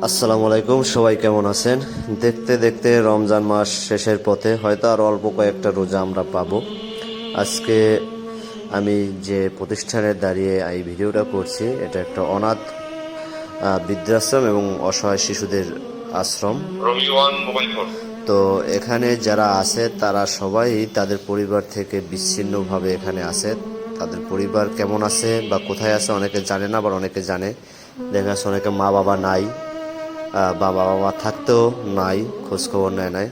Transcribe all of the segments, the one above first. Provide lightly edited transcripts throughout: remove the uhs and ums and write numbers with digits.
আসসালামু আলাইকুম, সবাই কেমন আছেন? দেখতে দেখতে রমজান মাস শেষের পথে, হয়তো আর অল্প কয়েকটা রোজা আমরা পাবো। আজকে আমি যে প্রতিষ্ঠানে দাঁড়িয়ে এই ভিডিওটা করছি, এটা একটা অনাথ বৃদ্ধাশ্রম এবং অসহায় শিশুদের আশ্রম। তো এখানে যারা আছে তারা সবাই তাদের পরিবার থেকে বিচ্ছিন্নভাবে এখানে আছে। তাদের পরিবার কেমন আছে বা কোথায় আছে অনেকে জানে না, আবার অনেকে জানে। দেখা যাচ্ছে অনেকে মা বাবা নাই, বা বাবা মা থাকতেও নাই, খোঁজখবর নেয় নাই।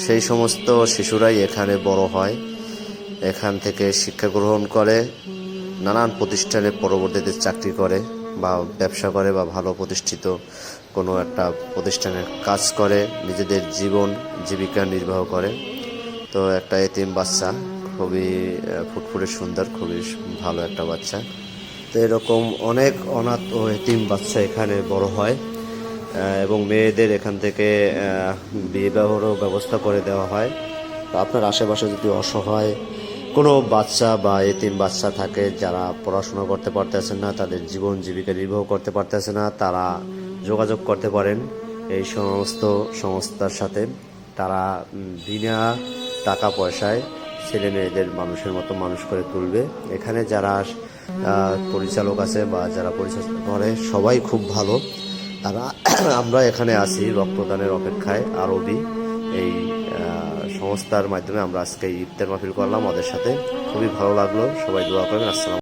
সেই সমস্ত শিশুরাই এখানে বড় হয়, এখান থেকে শিক্ষা গ্রহণ করে, নানান প্রতিষ্ঠানে পরবর্তীতে চাকরি করে বা ব্যবসা করে বা ভালো প্রতিষ্ঠিত কোনো একটা প্রতিষ্ঠানে কাজ করে, নিজেদের জীবন জীবিকা নির্বাহ করে। তো একটা এতিম বাচ্চা, খুবই ফুটফুটে সুন্দর, খুবই ভালো একটা বাচ্চা। তো এরকম অনেক অনাথ ও এতিম বাচ্চা এখানে বড় হয় এবং মেয়েদের এখান থেকে বিবাহেরও ব্যবস্থা করে দেওয়া হয়। তো আপনার আশেপাশে যদি অসহায় কোনো বাচ্চা বা এতিম বাচ্চা থাকে যারা পড়াশোনা করতে পারতেছে না, তাদের জীবন জীবিকা নির্বাহ করতে পারতেছে না, তারা যোগাযোগ করতে পারেন এই সমস্ত সংস্থার সাথে। তারা বিনা টাকা পয়সায় ছেলে মেয়েদের মানুষের মতো মানুষ করে তুলবে। এখানে যারা পরিচালক আছে বা যারা পরিচালনা করে সবাই খুব ভালো। তারা আমরা এখানে আছি রক্তদানের অপেক্ষায়। আরবি এই সংস্থার মাধ্যমে আমরা আজকে ইফতার মাহফিল করলাম ওদের সাথে, খুবই ভালো লাগলো। সবাই দোয়া করবেন। আসসালাম।